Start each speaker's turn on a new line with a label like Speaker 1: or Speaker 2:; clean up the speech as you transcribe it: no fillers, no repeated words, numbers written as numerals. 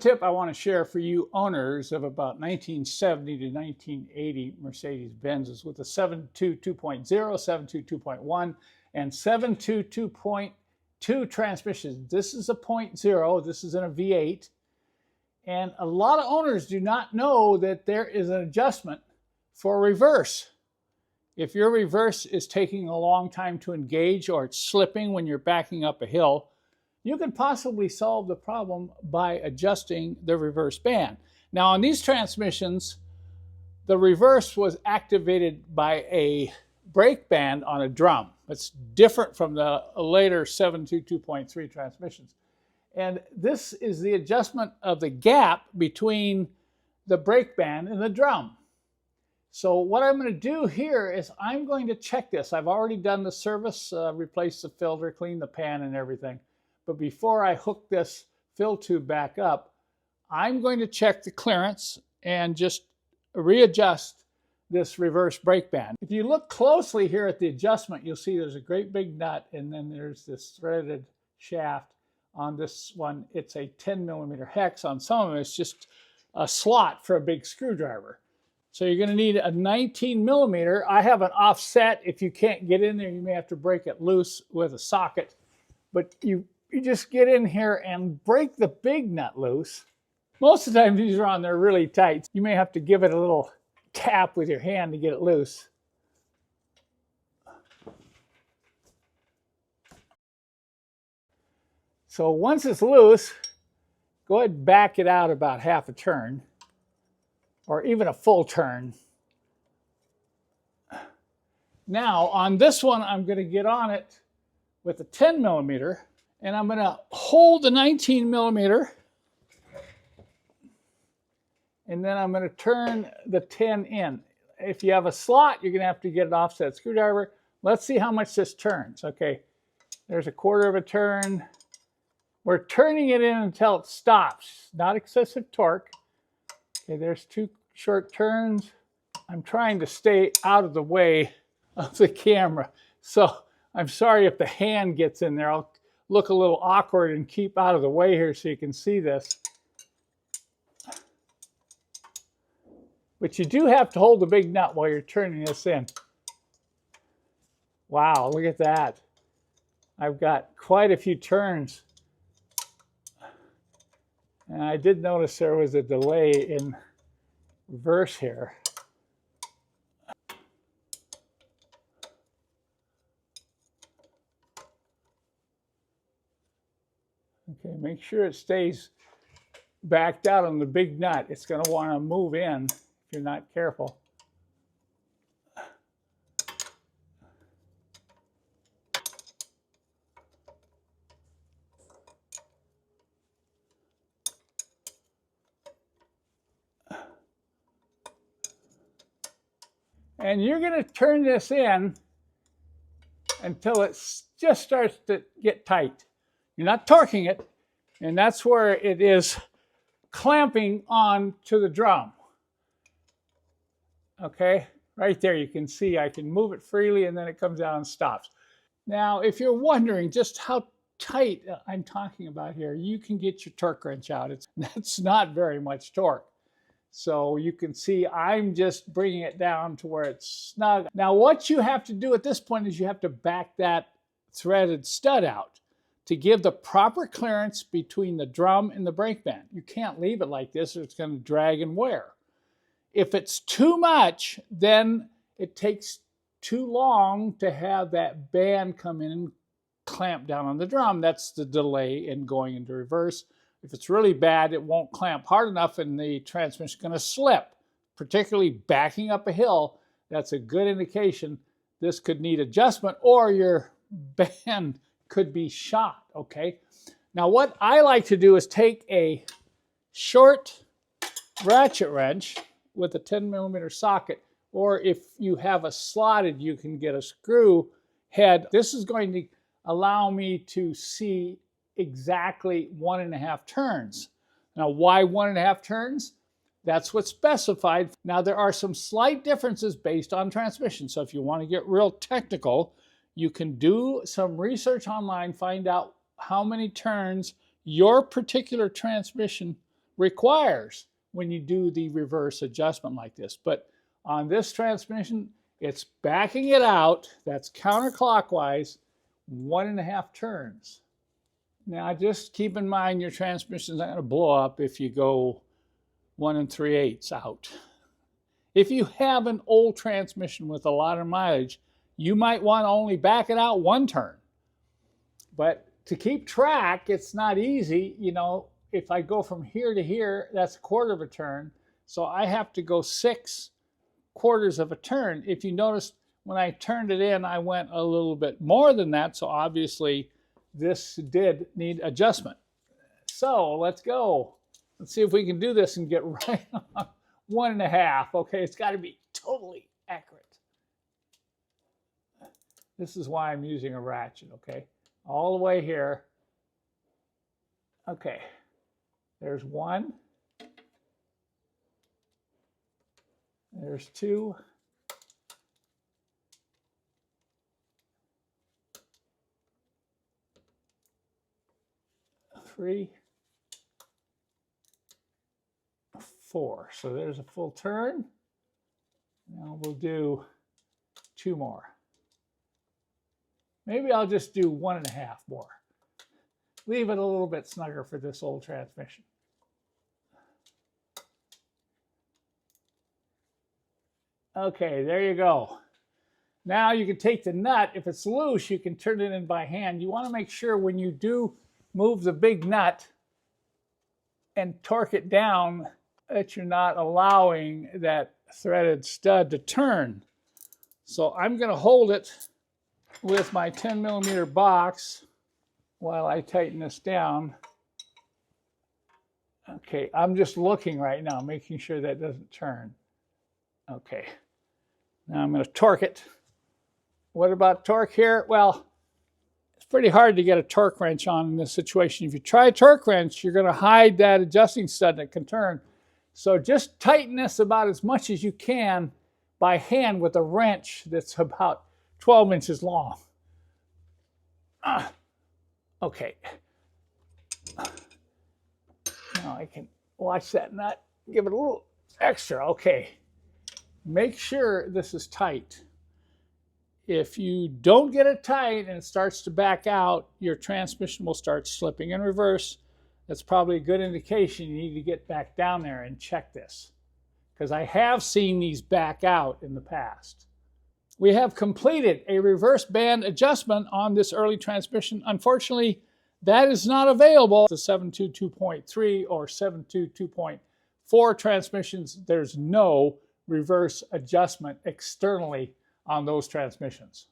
Speaker 1: tip I want to share for you owners of about 1970 to 1980 Mercedes-Benzes with the 7.2 2.0, 7.2 2.1, and 7.2 2.2 transmissions. This is a 0.0, this is in a V8. And a lot of owners do not know that there is an adjustment for reverse. If your reverse is taking a long time to engage or it's slipping when you're backing up a hill, you could possibly solve the problem by adjusting the reverse band. Now on these transmissions, the reverse was activated by a brake band on a drum. It's different from the later 7.2 2.3 transmissions. And this is the adjustment of the gap between the brake band and the drum. So what I'm going to do here is I'm going to check this. I've already done the service, replaced the filter, cleaned the pan and everything. But before I hook this fill tube back up, I'm going to check the clearance and just readjust this reverse brake band. If you look closely here at the adjustment, you'll see there's a great big nut and then there's this threaded shaft. On this one, it's a 10mm hex. On some of them, it's just a slot for a big screwdriver. So you're going to need a 19mm. I have an offset. If you can't get in there, you may have to break it loose with a socket. But you just get in here and break the big nut loose. Most of the time these are on there really tight. You may have to give it a little tap with your hand to get it loose. So once it's loose, go ahead and back it out about half a turn or even a full turn. Now on this one, I'm going to get on it with a 10mm and I'm going to hold the 19mm and then I'm going to turn the 10 in. If you have a slot, you're going to have to get an offset screwdriver. Let's see how much this turns. Okay, there's a quarter of a turn. We're turning it in until it stops, not excessive torque. Okay, there's 2 short turns. I'm trying to stay out of the way of the camera. So I'm sorry if the hand gets in there. I'll look a little awkward and keep out of the way here so you can see this. But you do have to hold the big nut while you're turning this in. Wow, look at that. I've got quite a few turns. And I did notice there was a delay in reverse here. Okay, make sure it stays backed out on the big nut. It's going to want to move in if you're not careful. And you're going to turn this in until it just starts to get tight. You're not torquing it, and that's where it is clamping on to the drum. Okay, right there you can see I can move it freely and then it comes out and stops. Now, if you're wondering just how tight I'm talking about here, you can get your torque wrench out. That's not very much torque. So you can see I'm just bringing it down to where it's snug. Now what you have to do at this point is you have to back that threaded stud out to give the proper clearance between the drum and the brake band. You can't leave it like this or it's going to drag and wear. If it's too much, then it takes too long to have that band come in and clamp down on the drum. That's the delay in going into reverse. If it's really bad, it won't clamp hard enough and the transmission is going to slip. Particularly backing up a hill, that's a good indication this could need adjustment or your band could be shot, okay? Now what I like to do is take a short ratchet wrench with a 10mm socket, or if you have a slotted, you can get a screw head. This is going to allow me to see exactly 1.5 turns. Now, why 1.5 turns? That's what's specified. Now, there are some slight differences based on transmission. So if you want to get real technical, you can do some research online, find out how many turns your particular transmission requires when you do the reverse adjustment like this. But on this transmission, it's backing it out. That's counterclockwise, 1.5 turns. Now, just keep in mind your transmission's not going to blow up if you go 1 3/8 out. If you have an old transmission with a lot of mileage, you might want to only back it out 1 turn. But to keep track, it's not easy. You know, if I go from here to here, that's 1/4 of a turn. So I have to go 6/4 of a turn. If you notice, when I turned it in, I went a little bit more than that. So obviously, this did need adjustment. So let's go. Let's see if we can do this and get right on 1.5. Okay, it's got to be totally accurate. This is why I'm using a ratchet, okay? All the way here. Okay, there's 1. There's 2. 3, 4. So there's a full turn. Now we'll do 2 more. Maybe I'll just do 1.5 more. Leave it a little bit snugger for this old transmission. Okay, there you go. Now you can take the nut. If it's loose, you can turn it in by hand. You want to make sure when you do move the big nut and torque it down that you're not allowing that threaded stud to turn. So I'm going to hold it with my 10mm box while I tighten this down. Okay, I'm just looking right now, making sure that doesn't turn. Okay, now I'm going to torque it. What about torque here? Well, it's pretty hard to get a torque wrench on in this situation. If you try a torque wrench, you're going to hide that adjusting stud that can turn. So just tighten this about as much as you can by hand with a wrench that's about 12 inches long. Okay. Now I can watch that nut, give it a little extra. Okay. Make sure this is tight. If you don't get it tight and it starts to back out, your transmission will start slipping in reverse. That's probably a good indication you need to get back down there and check this, because I have seen these back out in the past. We have completed a reverse band adjustment on this early transmission. Unfortunately, that is not available. The 722.3 or 722.4 transmissions, there's no reverse adjustment externally on those transmissions.